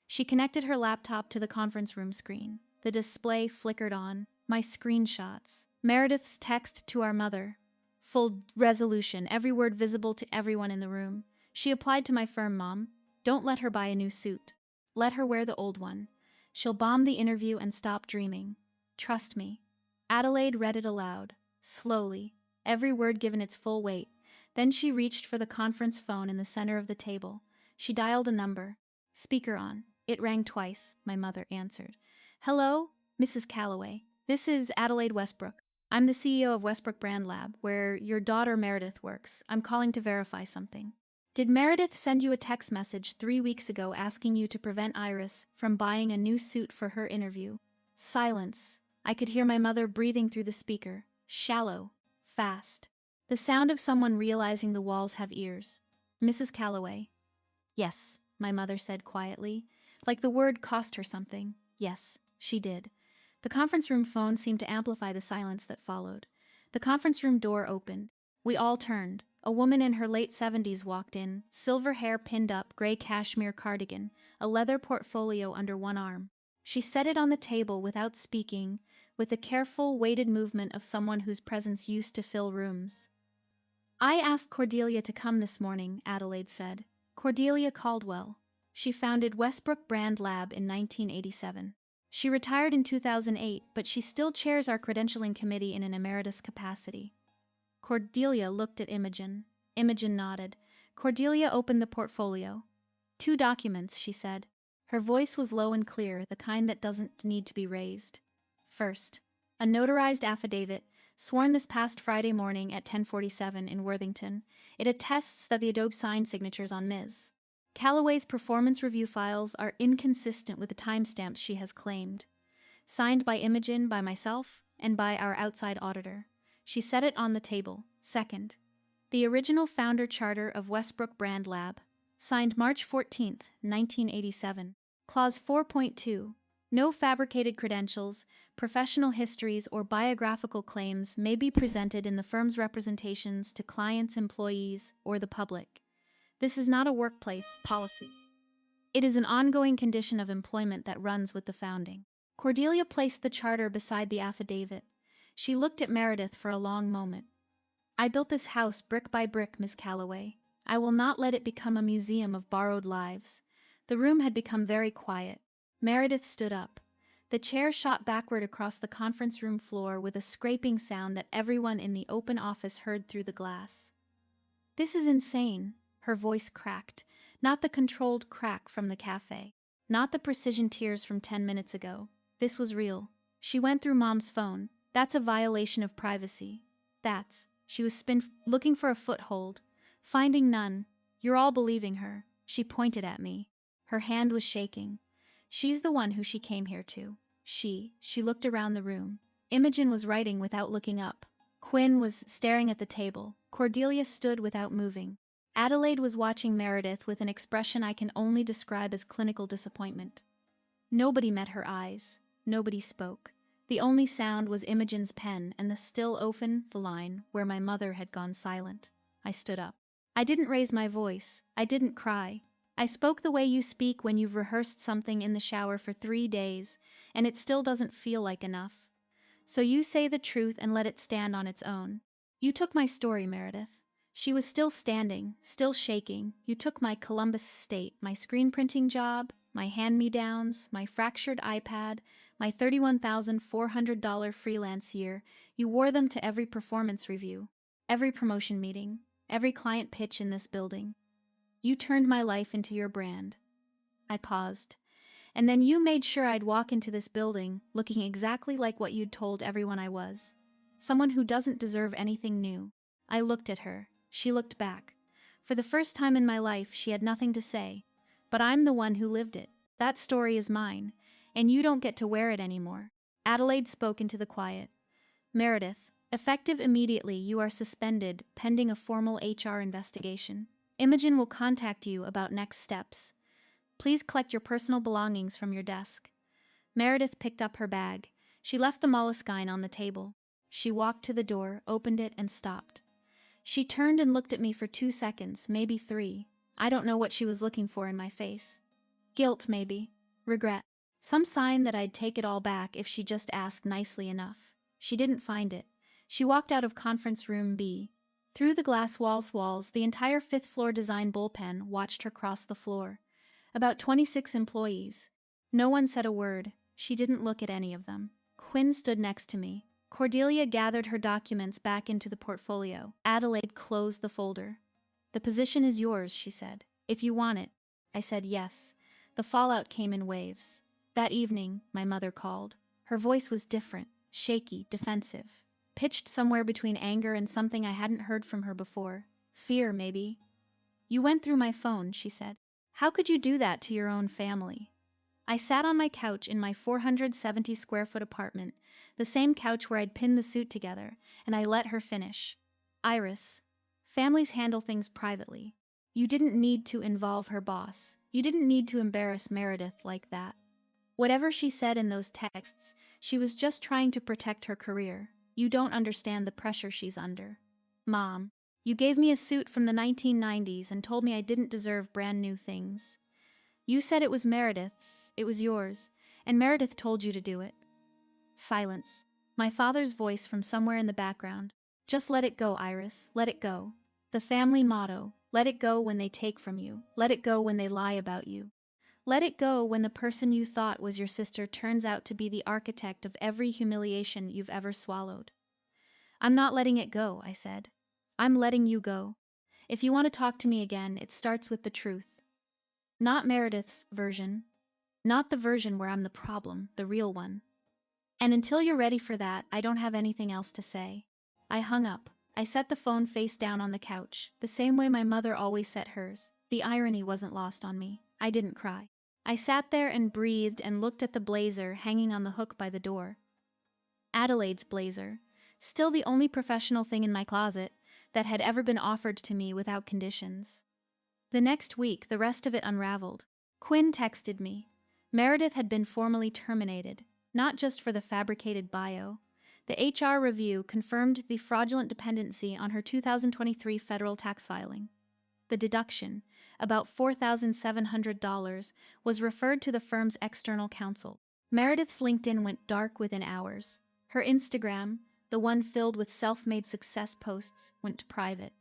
She connected her laptop to the conference room screen. The display flickered on. My screenshots. Meredith's text to our mother. Full resolution, every word visible to everyone in the room. She applied to my firm, Mom. Don't let her buy a new suit. Let her wear the old one. She'll bomb the interview and stop dreaming. Trust me. Adelaide read it aloud, slowly, every word given its full weight. Then she reached for the conference phone in the center of the table. She dialed a number. Speaker on. It rang twice, my mother answered. Hello, Mrs. Calloway. This is Adelaide Westbrook. I'm the CEO of Westbrook Brand Lab, where your daughter Meredith works. I'm calling to verify something. Did Meredith send you a text message 3 weeks ago asking you to prevent Iris from buying a new suit for her interview? Silence. I could hear my mother breathing through the speaker. Shallow. Fast. The sound of someone realizing the walls have ears. Mrs. Calloway. Yes, my mother said quietly, like the word cost her something. Yes, she did. The conference room phone seemed to amplify the silence that followed. The conference room door opened. We all turned. A woman in her late 70s walked in, silver hair pinned up, gray cashmere cardigan, a leather portfolio under one arm. She set it on the table without speaking, with the careful, weighted movement of someone whose presence used to fill rooms. I asked Cordelia to come this morning, Adelaide said. Cordelia Caldwell. She founded Westbrook Brand Lab in 1987. She retired in 2008, but she still chairs our credentialing committee in an emeritus capacity. Cordelia looked at Imogen. Imogen nodded. Cordelia opened the portfolio. 2 documents, she said. Her voice was low and clear, the kind that doesn't need to be raised. First, a notarized affidavit, sworn this past Friday morning at 10:47 in Worthington. It attests that the Adobe signed signatures on Ms. Calloway's performance review files are inconsistent with the timestamps she has claimed. Signed by Imogen, by myself, and by our outside auditor. She set it on the table. Second, the original founder charter of Westbrook Brand Lab, signed March 14, 1987. Clause 4.2. No fabricated credentials, professional histories, or biographical claims may be presented in the firm's representations to clients, employees, or the public. This is not a workplace policy. It is an ongoing condition of employment that runs with the founding. Cordelia placed the charter beside the affidavit. She looked at Meredith for a long moment. I built this house brick by brick, Miss Calloway. I will not let it become a museum of borrowed lives. The room had become very quiet. Meredith stood up. The chair shot backward across the conference room floor with a scraping sound that everyone in the open office heard through the glass. This is insane. Her voice cracked, not the controlled crack from the cafe, not the precision tears from 10 minutes ago. This was real. She went through Mom's phone. That's a violation of privacy. She was looking for a foothold, finding none. You're all believing her. She pointed at me. Her hand was shaking. She's the one who she came here to. She looked around the room. Imogen was writing without looking up. Quinn was staring at the table. Cordelia stood without moving. Adelaide was watching Meredith with an expression I can only describe as clinical disappointment. Nobody met her eyes. Nobody spoke. The only sound was Imogen's pen and the still open the line where my mother had gone silent. I stood up. I didn't raise my voice. I didn't cry. I spoke the way you speak when you've rehearsed something in the shower for 3 days, and it still doesn't feel like enough. So you say the truth and let it stand on its own. You took my story, Meredith. She was still standing, still shaking. You took my Columbus estate, my screen printing job, my hand-me-downs, my fractured iPad, my $31,400 freelance year. You wore them to every performance review, every promotion meeting, every client pitch in this building. You turned my life into your brand. I paused. And then you made sure I'd walk into this building looking exactly like what you'd told everyone I was. Someone who doesn't deserve anything new. I looked at her. She looked back. For the first time in my life, she had nothing to say. But I'm the one who lived it. That story is mine, and you don't get to wear it anymore. Adelaide spoke into the quiet. Meredith, effective immediately, you are suspended pending a formal HR investigation. Imogen will contact you about next steps. Please collect your personal belongings from your desk. Meredith picked up her bag. She left the moleskine on the table. She walked to the door, opened it, and stopped. She turned and looked at me for 2 seconds, maybe 3. I don't know what she was looking for in my face. Guilt, maybe. Regret. Some sign that I'd take it all back if she just asked nicely enough. She didn't find it. She walked out of conference room B. Through the glass walls, the entire 5th-floor design bullpen watched her cross the floor. About 26 employees. No one said a word. She didn't look at any of them. Quinn stood next to me. Cordelia gathered her documents back into the portfolio. Adelaide closed the folder. The position is yours, she said. If you want it. I said yes. The fallout came in waves. That evening, my mother called. Her voice was different, shaky, defensive. Pitched somewhere between anger and something I hadn't heard from her before. Fear, maybe. You went through my phone, she said. How could you do that to your own family? I sat on my couch in my 470-square-foot apartment, the same couch where I'd pinned the suit together, and I let her finish. Iris, families handle things privately. You didn't need to involve her boss. You didn't need to embarrass Meredith like that. Whatever she said in those texts, she was just trying to protect her career. You don't understand the pressure she's under. Mom, you gave me a suit from the 1990s and told me I didn't deserve brand new things. You said it was Meredith's, it was yours, and Meredith told you to do it. Silence. My father's voice from somewhere in the background. Just let it go, Iris, let it go. The family motto, let it go when they take from you, let it go when they lie about you. Let it go when the person you thought was your sister turns out to be the architect of every humiliation you've ever swallowed. I'm not letting it go, I said. I'm letting you go. If you want to talk to me again, it starts with the truth. Not Meredith's version. Not the version where I'm the problem, the real one. And until you're ready for that, I don't have anything else to say. I hung up. I set the phone face down on the couch, the same way my mother always set hers. The irony wasn't lost on me. I didn't cry. I sat there and breathed and looked at the blazer hanging on the hook by the door. Adelaide's blazer. Still the only professional thing in my closet that had ever been offered to me without conditions. The next week, the rest of it unraveled. Quinn texted me. Meredith had been formally terminated, not just for the fabricated bio. The HR review confirmed the fraudulent dependency on her 2023 federal tax filing. The deduction, about $4,700, was referred to the firm's external counsel. Meredith's LinkedIn went dark within hours. Her Instagram, the one filled with self-made success posts, went private.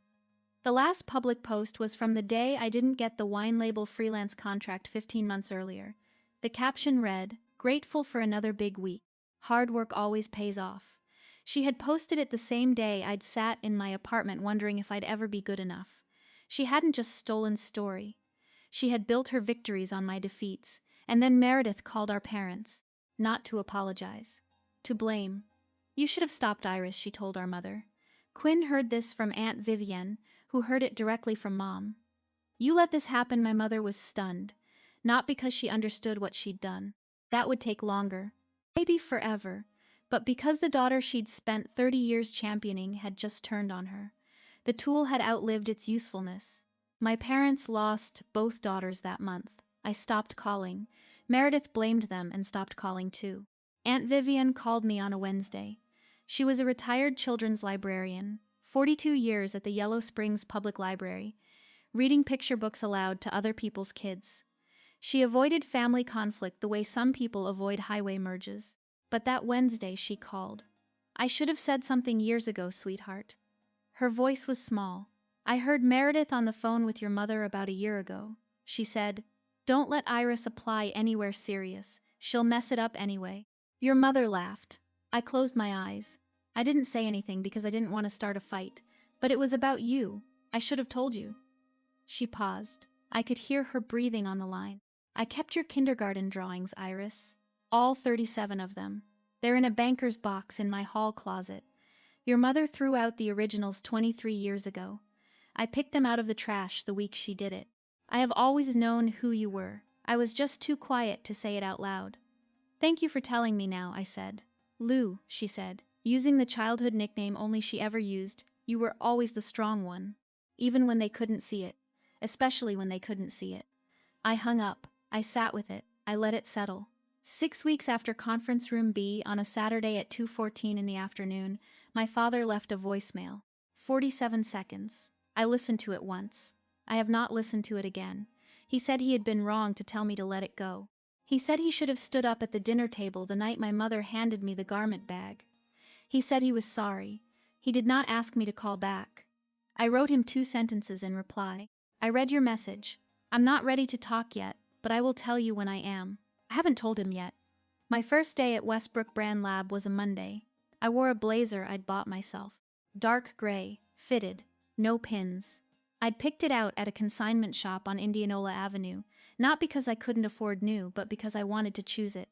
The last public post was from the day I didn't get the wine label freelance contract 15 months earlier. The caption read, "Grateful for another big week. Hard work always pays off." She had posted it the same day I'd sat in my apartment wondering if I'd ever be good enough. She hadn't just stolen story. She had built her victories on my defeats, and then Meredith called our parents. Not to apologize. To blame. You should have stopped, Iris, she told our mother. Quinn heard this from Aunt Vivienne, who heard it directly from Mom. You let this happen, my mother was stunned. Not because she understood what she'd done. That would take longer. Maybe forever. But because the daughter she'd spent 30 years championing had just turned on her. The tool had outlived its usefulness. My parents lost both daughters that month. I stopped calling. Meredith blamed them and stopped calling too. Aunt Vivian called me on a Wednesday. She was a retired children's librarian, 42 years at the Yellow Springs Public Library, reading picture books aloud to other people's kids. She avoided family conflict the way some people avoid highway merges. But that Wednesday she called. I should have said something years ago, sweetheart. Her voice was small. I heard Meredith on the phone with your mother about a year ago. She said, "Don't let Iris apply anywhere serious. She'll mess it up anyway." Your mother laughed. I closed my eyes. I didn't say anything because I didn't want to start a fight, but it was about you. I should have told you. She paused. I could hear her breathing on the line. I kept your kindergarten drawings, Iris. All 37 of them. They're in a banker's box in my hall closet. Your mother threw out the originals 23 years ago. I picked them out of the trash the week she did it. I have always known who you were. I was just too quiet to say it out loud. Thank you for telling me now, I said. Lou, she said, using the childhood nickname only she ever used, you were always the strong one. Even when they couldn't see it. Especially when they couldn't see it. I hung up. I sat with it. I let it settle. 6 weeks after Conference Room B on a Saturday at 2:14 in the afternoon, my father left a voicemail. 47 seconds. I listened to it once. I have not listened to it again. He said he had been wrong to tell me to let it go. He said he should have stood up at the dinner table the night my mother handed me the garment bag. He said he was sorry. He did not ask me to call back. I wrote him 2 sentences in reply. I read your message. I'm not ready to talk yet, but I will tell you when I am. I haven't told him yet. My first day at Westbrook Brand Lab was a Monday. I wore a blazer I'd bought myself. Dark gray, fitted, no pins. I'd picked it out at a consignment shop on Indianola Avenue, not because I couldn't afford new, but because I wanted to choose it.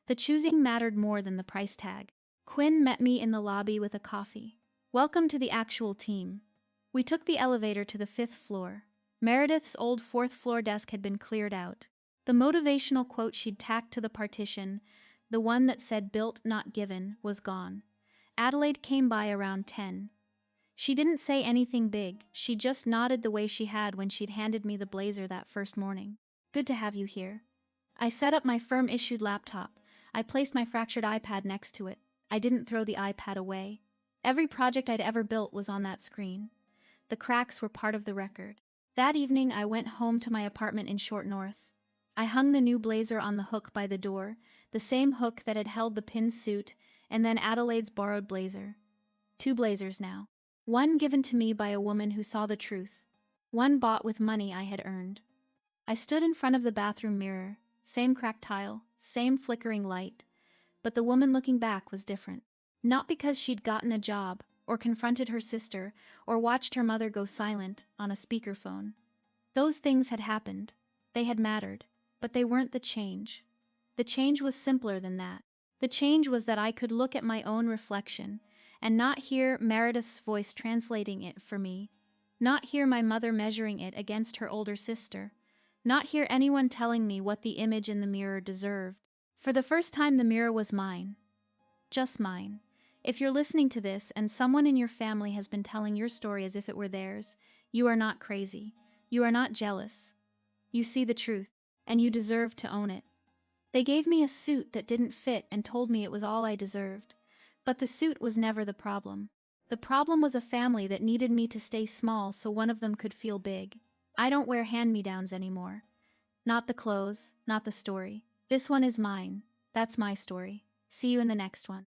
The choosing mattered more than the price tag. Quinn met me in the lobby with a coffee. Welcome to the actual team. We took the elevator to the 5th floor. Meredith's old 4th floor desk had been cleared out. The motivational quote she'd tacked to the partition, the one that said built not given, was gone. Adelaide came by around 10. She didn't say anything big, she just nodded the way she had when she'd handed me the blazer that first morning. Good to have you here. I set up my firm-issued laptop. I placed my fractured iPad next to it. I didn't throw the iPad away. Every project I'd ever built was on that screen. The cracks were part of the record. That evening I went home to my apartment in Short North. I hung the new blazer on the hook by the door, the same hook that had held the pinned suit, and then Adelaide's borrowed blazer. 2 blazers now. One given to me by a woman who saw the truth. One bought with money I had earned. I stood in front of the bathroom mirror, same cracked tile, same flickering light, but the woman looking back was different. Not because she'd gotten a job, or confronted her sister, or watched her mother go silent on a speakerphone. Those things had happened. They had mattered. But they weren't the change. The change was simpler than that. The change was that I could look at my own reflection and not hear Meredith's voice translating it for me, not hear my mother measuring it against her older sister, not hear anyone telling me what the image in the mirror deserved. For the first time, the mirror was mine. Just mine. If you're listening to this and someone in your family has been telling your story as if it were theirs, you are not crazy. You are not jealous. You see the truth. And you deserve to own it. They gave me a suit that didn't fit and told me it was all I deserved. But the suit was never the problem. The problem was a family that needed me to stay small so one of them could feel big. I don't wear hand-me-downs anymore. Not the clothes, not the story. This one is mine. That's my story. See you in the next one.